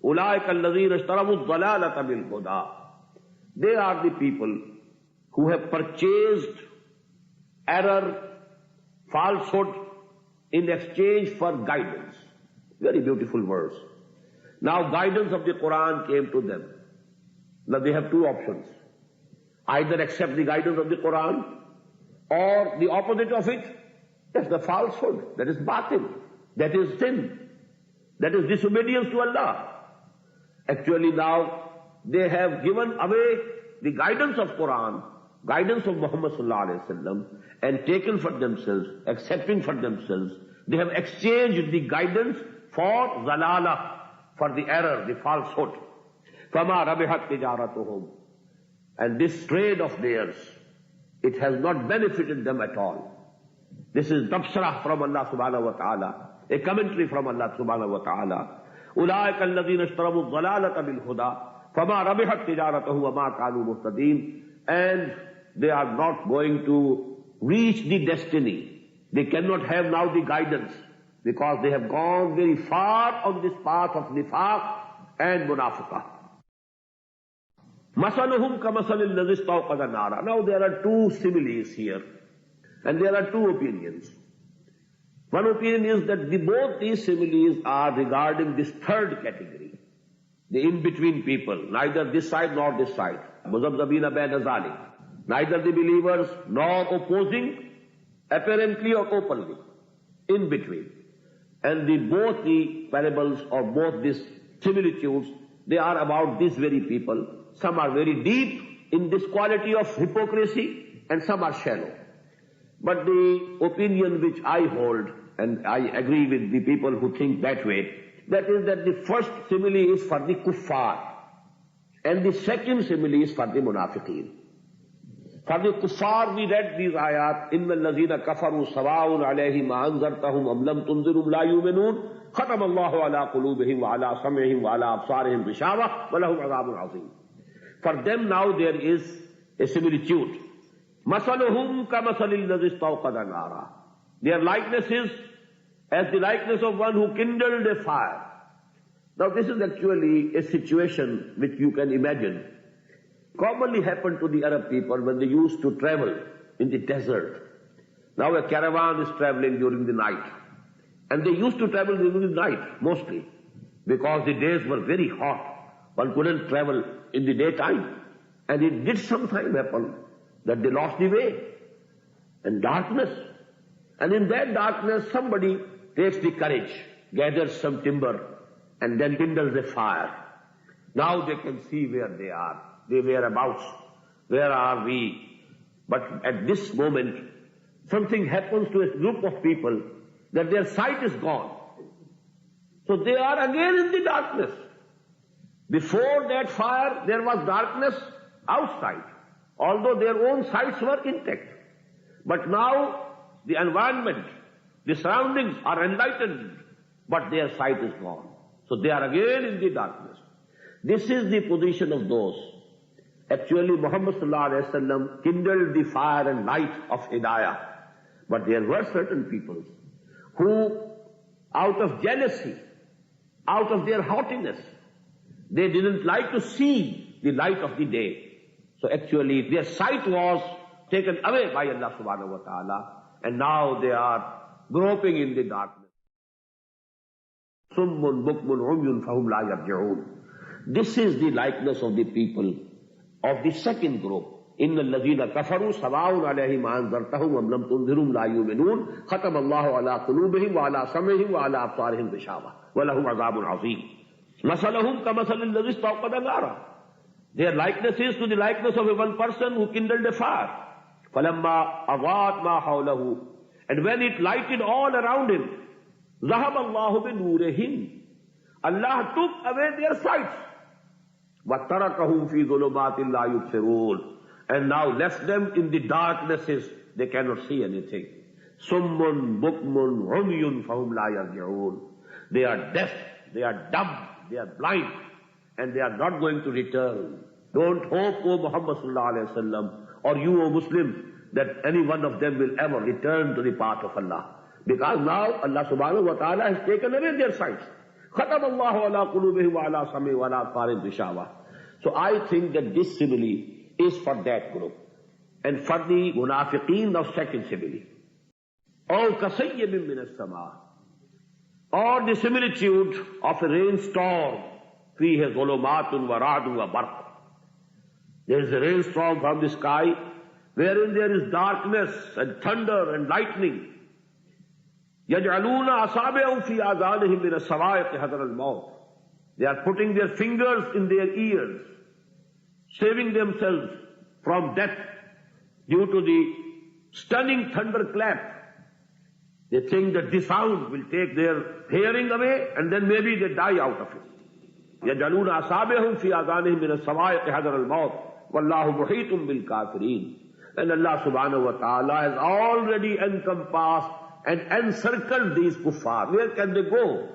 أُولَٰئِكَ الَّذِينَ اشْتَرَوُا الضَّلَالَةَ بِالْهُدَىٰ. They are the people who have purchased error, falsehood in exchange for guidance. Very beautiful verse. Now guidance of the Quran came to them. Now they have two options. Either accept the guidance of the Quran or the opposite of it. That's the falsehood. That is batil. That is sin. That is disobedience to Allah. Actually now they have given away the guidance of Quran, guidance of Muhammad sallallahu alaihi wasallam, and taken for themselves, accepting for themselves. They have exchanged the guidance for zalala, for the error, the falsehood. فَمَا رَبِحَتْ تِجَارَتُهُمْ. And this trade of theirs, it has not benefited them at all. This is tabsara from Allah subhanahu wa ta'ala, a commentary from Allah subhanahu wa ta'ala. أُولَٰئِكَ الَّذِينَ اشْتَرَوُا الضَّلَالَةَ بِالْهُدَىٰ فَمَا رَبِحَتْ تِجَارَتُهُمْ وَمَا كَانُوا مُهْتَدِينَ. And they are not going to reach the destiny. They cannot have now the guidance because they have gone very far on this path of nifaq and munafiqah. مَثَلُهُمْ كَمَثَلِ الَّذِي اسْتَوْقَدَ نَارًا. Now there are two similes here, and there are two opinions. One opinion is that both these similes are regarding this third category, the in-between people, neither this side nor this side. مُذَبْذَبِينَ بَيْنَ ذَلِكَ. Neither the believers nor opposing, apparently or openly, in between. And both the parables or both these similitudes, they are about these very people. Some are very deep in this quality of hypocrisy and some are shallow. But the opinion which I hold, and I agree with the people who think that way, that is that the first simile is for the kuffar and the second simile is for the munafiqeen. For the kuffar we read these ayat, إِنَّ الَّذِينَ كَفَرُوا سَوَاءٌ عَلَيْهِمْ أَنذَرْتَهُمْ أَمْ لَمْ تُنذِرْهُمْ لَا يُؤْمِنُونَ خَتَمَ اللَّهُ عَلَىٰ قُلُوبِهِمْ وَعَلَىٰ سَمْعِهِمْ وَعَلَىٰ أَبْصَارِهِمْ غِشَاوَةٌ وَلَهُمْ عَذَابٌ عَظِيمٌ. For them now there is a similitude. مَثَلُهُمْ كَمَثَلِ الَّذِي اسْتَوْقَدَ نَارًا. Their likeness is as the likeness of one who kindled a fire. Now this is actually a situation which you can imagine. Commonly happened to the Arab people when they used to travel in the desert. Now a caravan is traveling during the night. And they used to travel during the night, mostly, because the days were very hot. One couldn't travel in the daytime. And it did sometimes happen that they lost the way. And darkness. And in that darkness, somebody takes the courage, gathers some timber, and then kindles a fire. Now they can see where they are. They whereabouts. Where are we? But at this moment, something happens to a group of people that their sight is gone. So they are again in the darkness. Before that fire, there was darkness outside, although their own sights were intact. But now the environment, the surroundings are enlightened, but their sight is gone. So they are again in the darkness. This is the position of those. Actually, Muhammad sallallahu alaihi wasallam kindled the fire and light of hidayah. But there were certain people who, out of jealousy, out of their haughtiness, they didn't like to see the light of the day. So actually, their sight was taken away by Allah subhanahu wa ta'ala, and now they are groping in the darkness. Summun bukmun umyun fahum la yarji'un. This is the likeness of the people of the second group. إِنَّ الَّذِينَ كَفَرُوا سَوَاءٌ عَلَيْهِمْ أَنذَرْتَهُمْ وَمْ لَمْ تُنذِرْهُمْ لَا يُؤْمِنُونَ خَتَمَ اللَّهُ عَلَىٰ قُلُوبِهِمْ وَعَلَىٰ سَمْعِهِمْ وَعَلَىٰ أَبْصَارِهِمْ غِشَاوَةٌ وَلَهُمْ عَذَابٌ عَظِيمٌ. مَثَلُهُمْ كَمَثَلِ الَّذِي اسْتَوْقَدَ نَارًا. Their likeness is to the likeness of a one person who kindled a fire. فَلَمَّا أَضَاءَتْ مَا حَوْلَهُ. And when it lighted all around him, ذَهَبَ اللَّهُ بِنُورِهِمْ. Allah took away their sights. وَتَرَكَهُمْ فِي ظُلُمَاتٍ لَا يُبْصِرُونَ. And now left them in the darknesses, they cannot see anything. Summun bukmun umyun fahum la yarji'un. They are deaf, they are dumb, they are blind, and they are not going to return. Don't hope, O Muhammad sallallahu alayhi wa sallam, or you, O Muslim, that any one of them will ever return to the path of Allah. Because now Allah subhanahu wa ta'ala has taken away their sights. خَتَمَ اللَّهُ عَلَىٰ قُلُوبِهِمْ وَعَلَىٰ سَمْعِهِمْ وَعَلَىٰ أَبْصَارِهِمْ غِشَاوَةٌ. So I think that this simile is for that group. And for the munafiqeen of second simile. أَوْ كَصَيِّبٍ مِّنَ السَّمَاءِ, or the similitude of a rainstorm, فِيهِ ظُلُمَاتٌ وَرَعْدٌ وَبَرْقٌ. There is a rainstorm from the sky, wherein there is darkness and thunder and lightning. يَجْعَلُونَ أَصَابِعَهُمْ فِي آذَانِهِمْ مِنَ الصَّوَاعِقِ حَذَرَ الْمَوْتِ. They are putting their fingers in their ears, saving themselves from death due to the stunning thunderclap. They think that the sound will take their hearing away, and then maybe they die out of it. يَجْعَلُونَ أَصَابِعَهُمْ فِي آذَانِهِمْ مِنَ الصَّوَاعِقِ حَذَرَ الْمَوْتِ وَاللَّهُ مُحِيطٌ بِالْكَافِرِينَ. And Allah subhanahu wa ta'ala has already encompassed and encircled these kuffar. Where can they go?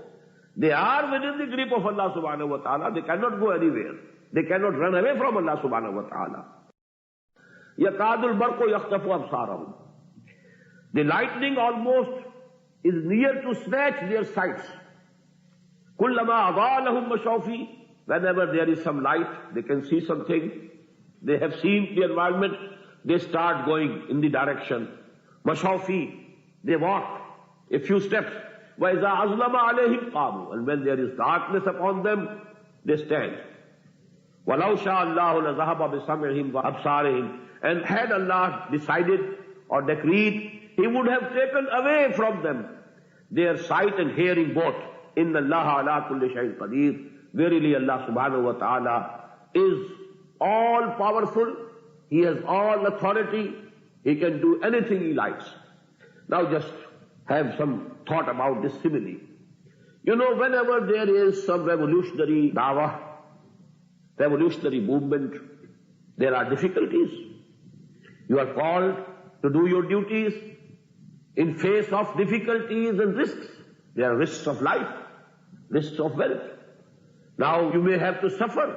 They are within the grip of Allah subhanahu wa ta'ala. They cannot go anywhere. They cannot run away from Allah subhanahu wa ta'ala. يَكَادُ الْبَرْقُ يَخْطَفُ أَبْصَارَهُم. The lightning almost is near to snatch their sights. كُلَّمَا أَضَاءَ لَهُم مَّشَوْا فِيهِ. Whenever there is some light, they can see something. They have seen the environment, they start going in the direction. مَشَوْا فِيهِ. They walk a few steps. وَإِذَا أَظْلَمَ عَلَيْهِمْ قَامُوا. And when there is darkness upon them, they stand. وَلَوْ شَاءَ اللَّهُ لَذَهَبَ بِسَمْعِهِمْ وَأَبْصَارِهِمْ. And had Allah decided or decreed, He would have taken away from them their sight and hearing both. إِنَّ اللَّهَ عَلَىٰ كُلِّ شَيْءٍ قَدِيرٌ. Verily Allah subhanahu wa ta'ala is all powerful. He has all authority. He can do anything He likes. Now just have some thought about this simile. You know, whenever there is some revolutionary dawah, revolutionary movement, there are difficulties. You are called to do your duties in face of difficulties and risks. There are risks of life, risks of wealth. Now you may have to suffer,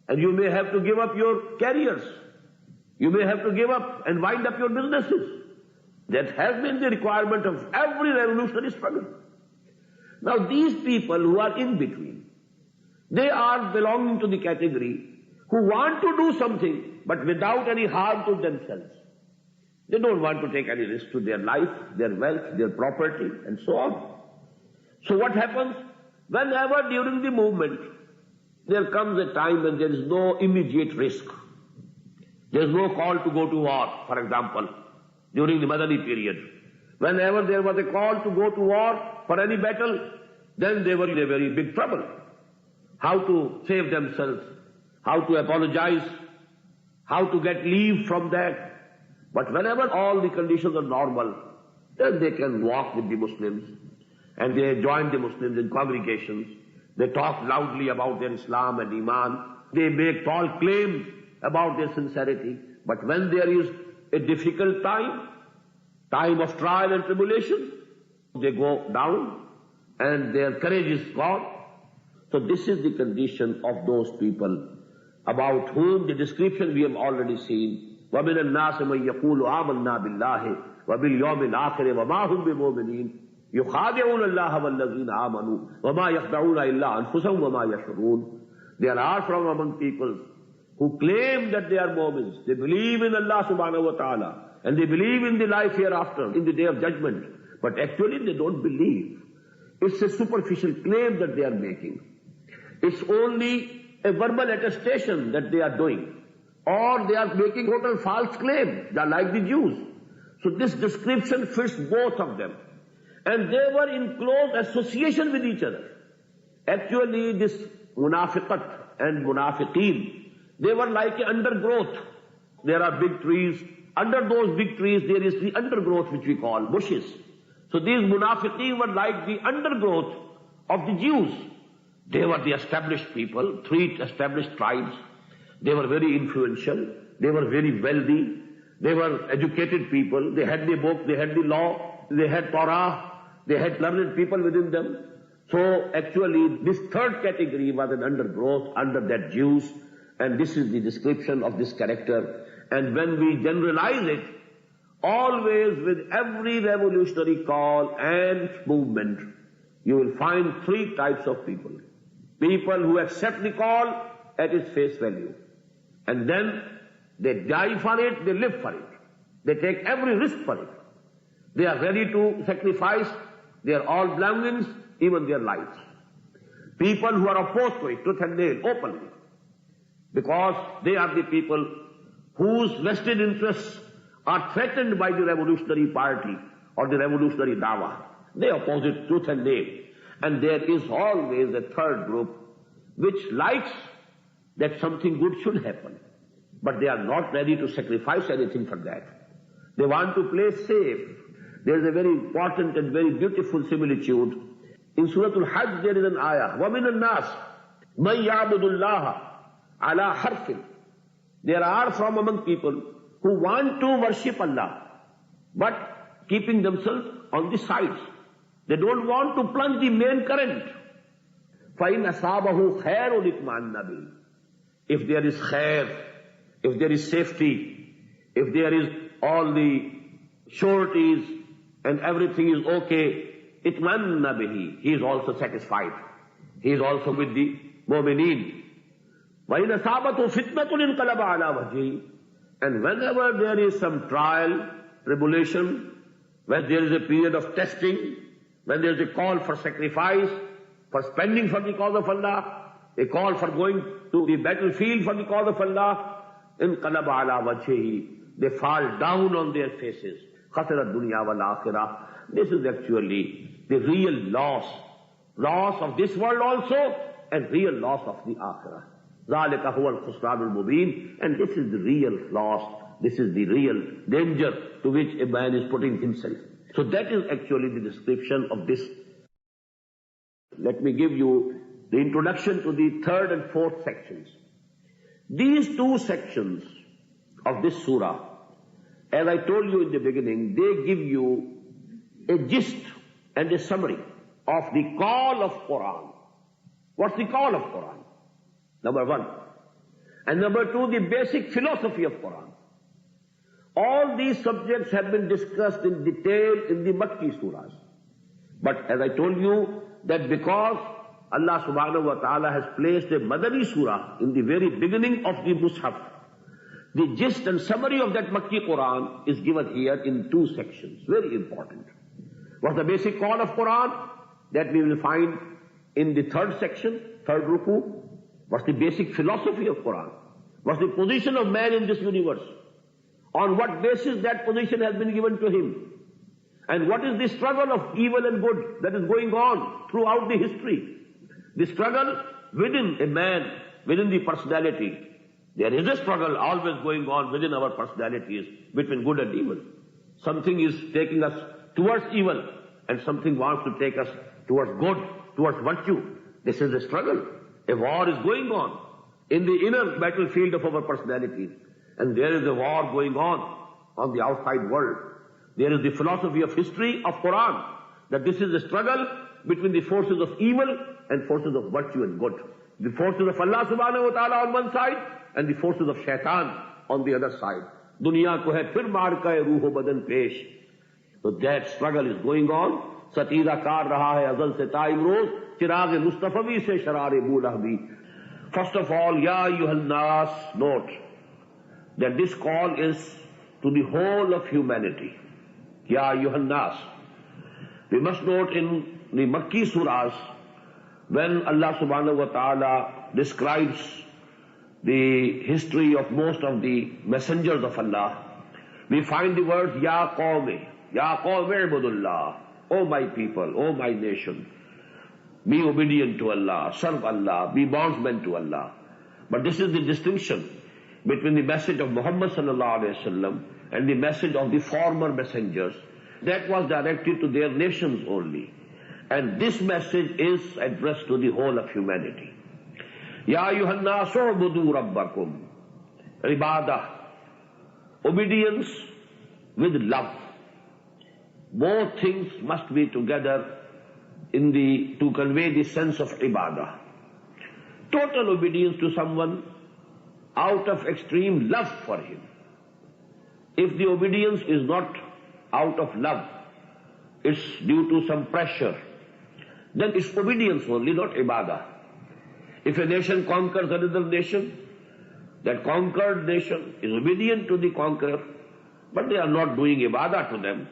and you may have to give up your careers. You may have to give up and wind up your businesses. That has been the requirement of every revolutionary struggle. Now these people who are in between, they are belonging to the category who want to do something but without any harm to themselves. They don't want to take any risk to their life, their wealth, their property, and so on. So what happens? Whenever during the movement there comes a time when there is no immediate risk. There is no call to go to war, for example, during the Madani period. Whenever there was a call to go to war for any battle, then they were in a very big trouble. How to save themselves, how to apologize, how to get leave from that. But whenever all the conditions are normal, then they can walk with the Muslims, and they join the Muslims in congregations. They talk loudly about their Islam and Iman. They make tall claims about their sincerity. But when there is a difficult time, time of trial and tribulation, they go down and their courage is gone. So this is the condition of those people about whom the description we have already seen. وَمِنَ النَّاسِ مَنْ يَقُولُ آمَنَّا بِاللَّهِ وَبِالْيَوْمِ الْآخِرِ وَمَا هُمْ بِمُؤْمِنِينَ يُخَادِعُونَ اللَّهَ وَالَّذِينَ آمَنُوا وَمَا يَخْدَعُونَ إِلَّا أَنفُسَهُمْ وَمَا يَشْعُرُونَ. There are from among people who claim that they are Mu'mins. They believe in Allah subhanahu wa ta'ala, and they believe in the life hereafter, in the day of judgment. But actually they don't believe. It's a superficial claim that they are making. It's only a verbal attestation that they are doing. Or they are making total false claim. They are like the Jews. So this description fits both of them. And they were in close association with each other. Actually this munafiqat and munafiqeen, they were like an undergrowth. There are big trees. Under those big trees there is the undergrowth which we call bushes. So these munafiqeen were like the undergrowth of the Jews. They were the established people, 3 established tribes. They were very influential. They were very wealthy. They were educated people. They had the book, they had the law, they had Torah, they had learned people within them. So actually this third category was an undergrowth under that Jews, and this is the description of this character. And when we generalize it, always with every revolutionary call and movement, you will find three types of people. People who accept the call at its face value. And then they die for it, they live for it. They take every risk for it. They are ready to sacrifice their all belongings, even their lives. People who are opposed to it, tooth and nail, openly. Because they are the people whose vested interests are threatened by the revolutionary party or the revolutionary dawa. They oppose it tooth and nail. And there is always a third group which likes that something good should happen. But they are not ready to sacrifice anything for that. They want to play safe. There is a very important and very beautiful similitude. In Surah Al-Hajj there is an ayah. وَمِنَ النَّاسِ مَنْ يَعْبُدُ اللَّهَ عَلَى حَرْفٍ. There are from among people who want to worship Allah, but keeping themselves on the sides. They don't want to plunge the main current. فَإِنْ أَصَابَهُ خَيْرٌ اطْمَأَنَّ بِهِ. If there is khair, if there is safety, if there is all the sureties and everything is okay, اطْمَأَنَّ بِهِ. He is also satisfied. He is also with the mu'mineen. وَإِنْ أَصَابَتْهُ فِتْنَةٌ انْقَلَبَ عَلَى وَجْهِهِ. And whenever there is some trial, tribulation, when there is a period of testing, when there is a call for sacrifice, for spending for the cause of Allah, a call for going to the battlefield for the cause of Allah, انقلب على وجهه, they fall down on their faces. خسر الدنيا والآخرة. This is actually the real loss. Loss of this world also, and real loss of the akhirah. ذَلِكَ هُوَ الْخُسْرَانُ الْمُبِينُ. And this is the real loss. This is the real danger to which a man is putting himself. So that is actually the description of this. Let me give you the introduction to the third and fourth sections. These two sections of this surah, as I told you in the beginning, they give you a gist and a summary of the call of Quran. What's the call of Quran? Number one. And number two, the basic philosophy of Quran. All these subjects have been discussed in detail in the Makki surahs. But as I told you, that because Allah subhanahu wa ta'ala has placed a Madani surah in the very beginning of the Mus'haf, the gist and summary of that Makki Quran is given here in two sections. Very important. What's the basic call of Quran? That we will find in the third section, third ruku. What's the basic philosophy of Quran? What's the position of man in this universe? On what basis that position has been given to him? And what is the struggle of evil and good that is going on throughout the history? The struggle within a man, within the personality. There is a struggle always going on within our personalities between good and evil. Something is taking us towards evil and something wants to take us towards good, towards virtue. This is a struggle. A war is going on in the inner battlefield of our personalities. And there is a war going on the outside world. There is the philosophy of history of Quran, that this is a struggle between the forces of evil and forces of virtue and good. The forces of Allah subhanahu wa ta'ala on one side and the forces of shaitan on the other side. Dunya ko hai fir maar ka ruh badan pesh. So that struggle is going on. Satira kar raha hai azal se taim roz, chirag mustafavi se sharare bulahbi. First of all, ya ayyuhal nas, note that this call is to the whole of humanity. Ya ayyuhan nas. We must note in the Makki surahs, when Allah subhanahu wa ta'ala describes the history of most of the messengers of Allah, we find the words Ya qawmi, Ya qawmi ibudullah, O my people, O my nation, be obedient to Allah, serve Allah, be bondsmen to Allah. But this is the distinction between the message of Muhammad sallallahu alayhi wa sallam and the message of the former messengers. That was directed to their nations only. And this message is addressed to the whole of humanity. Ya ayyuhan nasu ubudu rabbakum. Ibadah. Obedience with love. Both things must be together to convey the sense of ibadah. Total obedience to someone out of extreme love for him. If the obedience is not out of love, it's due to some pressure, then it's obedience only, not ibadah. If a nation conquers another nation, that conquered nation is obedient to the conqueror, but they are not doing ibadah to them.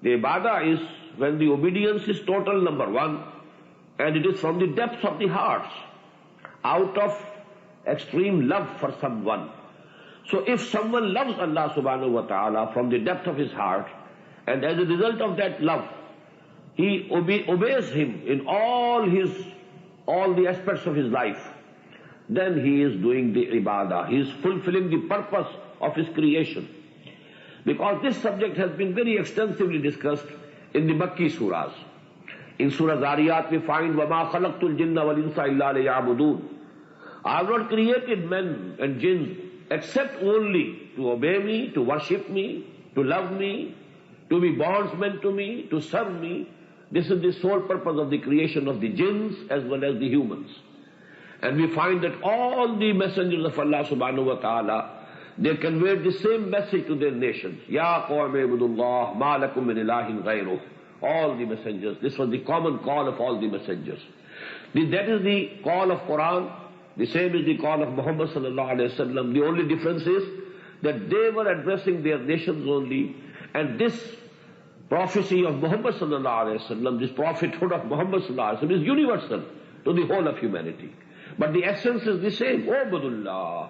The ibadah is when the obedience is total, number one, and it is from the depths of the hearts, out of extreme love for someone. So if someone loves Allah subhanahu wa ta'ala from the depth of his heart, and as a result of that love, he obeys him in all the aspects of his life, then he is doing the ibadah. He is fulfilling the purpose of his creation. Because this subject has been very extensively discussed in the Makki surahs. In Surah Zariyat we find, وَمَا خَلَقْتُ الْجِنَّ وَالْإِنسَ إِلَّا لِيَعْبُدُونَ. I have not created men and jinns except only to obey me, to worship me, to love me, to be bondsmen to me, to serve me. This is the sole purpose of the creation of the jinns as well as the humans. And we find that all the messengers of Allah subhanahu wa ta'ala, they conveyed the same message to their nations. Ya qawmi ibudullah ma lakum min ilahin ghayruh. All the messengers. This was the common call of all the messengers. That is the call of Quran. The same is the call of Muhammad sallallahu alayhi wa sallam. The only difference is that they were addressing their nations only. And this prophecy of Muhammad sallallahu alayhi wa sallam, this prophethood of Muhammad sallallahu alayhi wa sallam is universal to the whole of humanity. But the essence is the same. Ubudullah.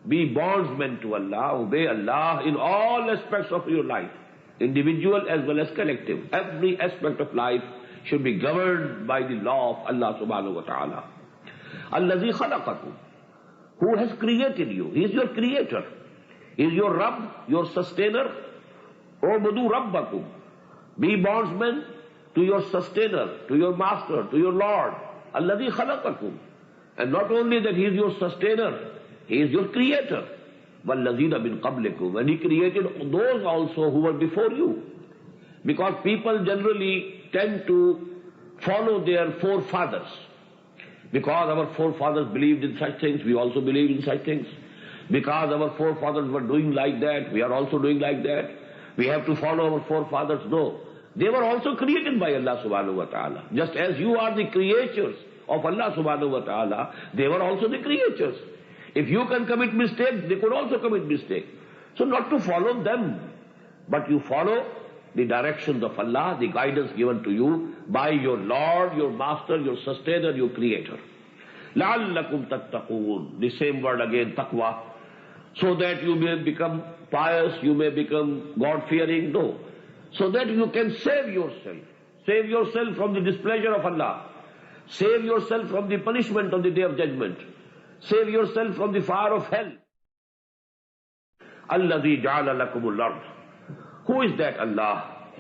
Be bondsmen to Allah, obey Allah in all aspects of your life, individual as well as collective. Every aspect of life should be governed by the law of Allah subhanahu wa ta'ala. Allazi khalaqakum. Who has created you? He is your creator. He is your Rabb, your sustainer. Ubudu Rabbakum. Be bondsmen to your sustainer, to your master, to your Lord. Allazi khalaqakum. And not only that he is your sustainer, he is your creator. وَالَّذِينَ مِن قَبْلِكُمْ. And he created those also who were before you. Because people generally tend to follow their forefathers. Because our forefathers believed in such things, we also believe in such things. Because our forefathers were doing like that, we are also doing like that. We have to follow our forefathers. No. They were also created by Allah subhanahu wa ta'ala. Just as you are the creatures of Allah subhanahu wa ta'ala, they were also the creatures. If you can commit mistakes, they could also commit mistakes. So not to follow them, but you follow the directions of Allah, the guidance given to you by your Lord, your Master, your Sustainer, your Creator. لَعَلَّكُمْ تَتَّقُونَ. The same word again, taqwa. So that you may become pious, you may become God-fearing. No. So that you can save yourself. Save yourself from the displeasure of Allah. Save yourself from the punishment on the Day of Judgment. Save yourself from the fire of hell. الَّذِي جَعَلَ لَكُمُ الْأَرْضَ. Who is that Allah,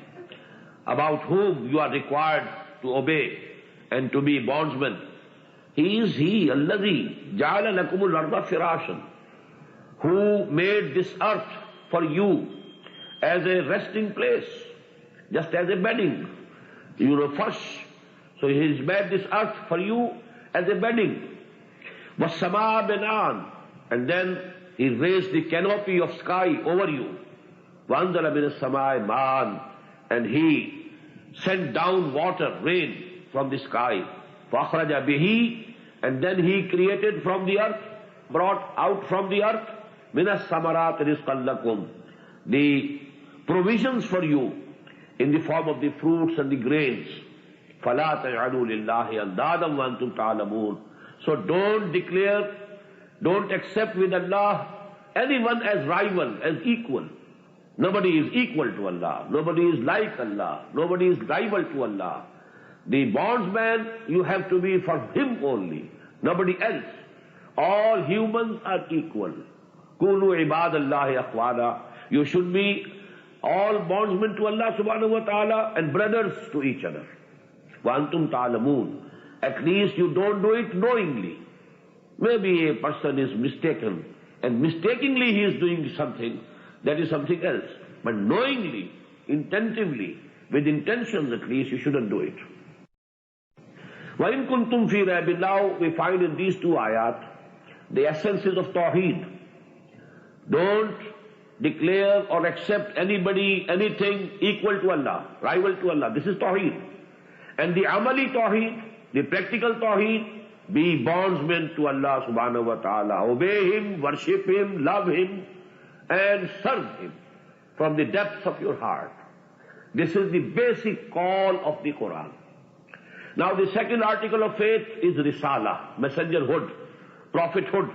about whom you are required to obey and to be bondsmen? He is He, الَّذِي جَعَلَ لَكُمُ الْأَرْضَ فِرَاشًا, who made this earth for you as a resting place, just as a bedding. First, so He has made this earth for you as a bedding. وَالسَّمَاءَ بِنَاءً. And then He raised the canopy of sky over you. وَأَنزَلَ مِنَ السَّمَاءِ مَاءً. And He sent down water, rain from the sky. فَأَخْرَجَ بِهِ. And then He created from the earth, brought out from the earth, مِنَ السَّمَرَاتِ رِزْقًا لَكُمْ. The provisions for you in the form of the fruits and the grains. فَلَا تَجْعَلُوا لِلَّهِ أَنْدَادًا وَأَنْتُمْ تَعْلَمُونَ. So don't declare, don't accept with Allah anyone as rival, as equal. Nobody is equal to Allah. Nobody is like Allah. Nobody is rival to Allah. The bondsman, you have to be for Him only, nobody else. All humans are equal. Kunu ibadallahi akhwana. You should be all bondsmen to Allah subhanahu wa ta'ala and brothers to each other. Wa antum ta'lamoon. At least you don't do it knowingly. Maybe a person is mistaken, and mistakenly he is doing something, that is something else. But knowingly, intentively, with intentions at least, you shouldn't do it. وَإِن كُنْتُمْ فِي رَيْبٍ. Now we find in these two ayat the essences of Tawheed. Don't declare or accept anybody, anything equal to Allah, rival to Allah. This is Tawheed. And the amali tawheed, the practical tawheed, be bondsmen to Allah subhanahu wa ta'ala. Obey Him, worship Him, love Him, and serve Him from the depths of your heart. This is the basic call of the Quran. Now the second article of faith is Risala, messengerhood, prophethood.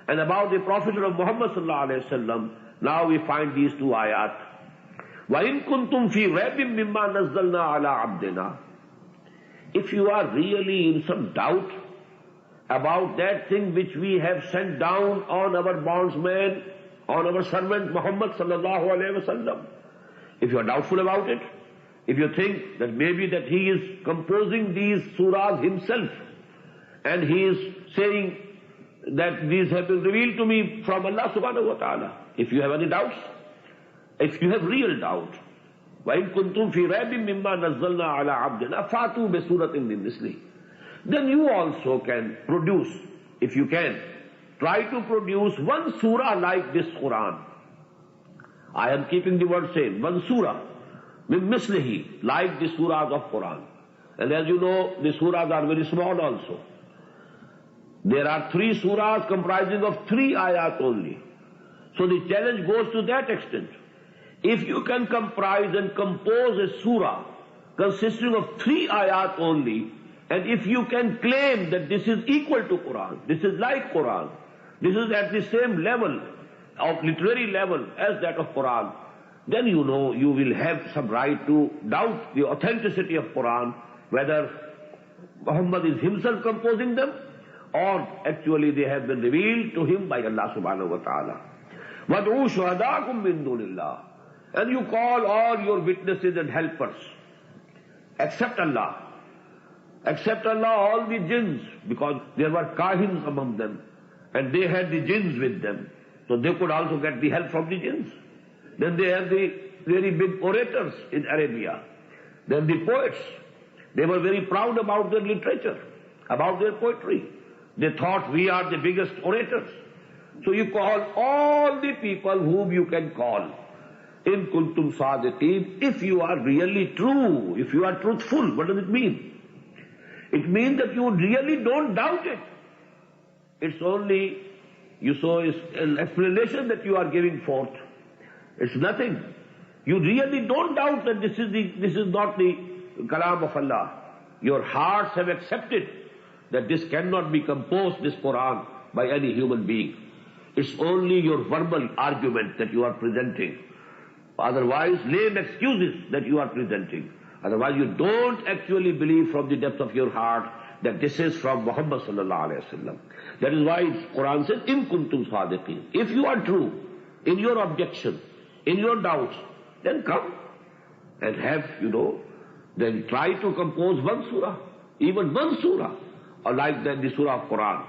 And about the prophethood of Muhammad sallallahu alayhi wa sallam, now we find these two ayat. وَإِن كُنْتُمْ فِي رَيْبٍ مِّمَّا نَزَّلْنَا عَلَىٰ عَبْدِنَا. If you are really in some doubt about that thing which we have sent down on our bondsman, on our servant Muhammad sallallahu alayhi wa sallam, if you are doubtful about it, if you think that maybe that he is composing these surahs himself, and he is saying that these have been revealed to me from Allah subhanahu wa ta'ala, if you have any doubts, if you have real doubt, وَإِن كُنْتُمْ فِي رَيْبٍ مِّمَّا نَزَّلْنَا عَلَىٰ عَبْدِنَا فَأْتُوا بِسُورَةٍ مِّن مِّثْلِهِ. Then you also can produce, if you can, try to produce one surah like this Quran. I am keeping the word same, one surah, min mislihi, like the surahs of Quran. And as you know, the surahs are very small also. There are 3 surahs comprising of 3 ayat only. So the challenge goes to that extent. If you can comprise and compose a surah consisting of 3 ayat only, and if you can claim that this is equal to Quran, this is like Quran, this is at the same level of literary level as that of Quran, then you know you will have some right to doubt the authenticity of Quran, whether Muhammad is himself composing them or actually they have been revealed to him by Allah subhanahu wa ta'ala. وَادْعُوا شُهَدَاءَكُم مِّن دُونِ اللَّهِ. And you call all your witnesses and helpers, except Allah. Except Allah, all the jinns, because there were kahins among them, and they had the jinns with them, so they could also get the help from the jinns. Then they had the very big orators in Arabia. Then the poets, they were very proud about their literature, about their poetry. They thought we are the biggest orators. So you call all the people whom you can call. In kuntum sadiqeen, if you are really true, if you are truthful, what does it mean? It means that you really don't doubt it. It's only, you saw, it's an explanation that you are giving forth. It's nothing. You really don't doubt that this is not the kalam of Allah. Your hearts have accepted that this cannot be composed, this Quran, by any human being. It's only your verbal argument that you are presenting. Otherwise, lame excuses that you are presenting. Otherwise, you don't actually believe from the depth of your heart that this is from Muhammad sallallahu alayhi wa sallam. That is why Quran says, in kuntum sadiqeen. If you are true in your objection, in your doubts, then come and have, then try to compose one surah, even one surah, or like the surah of Quran.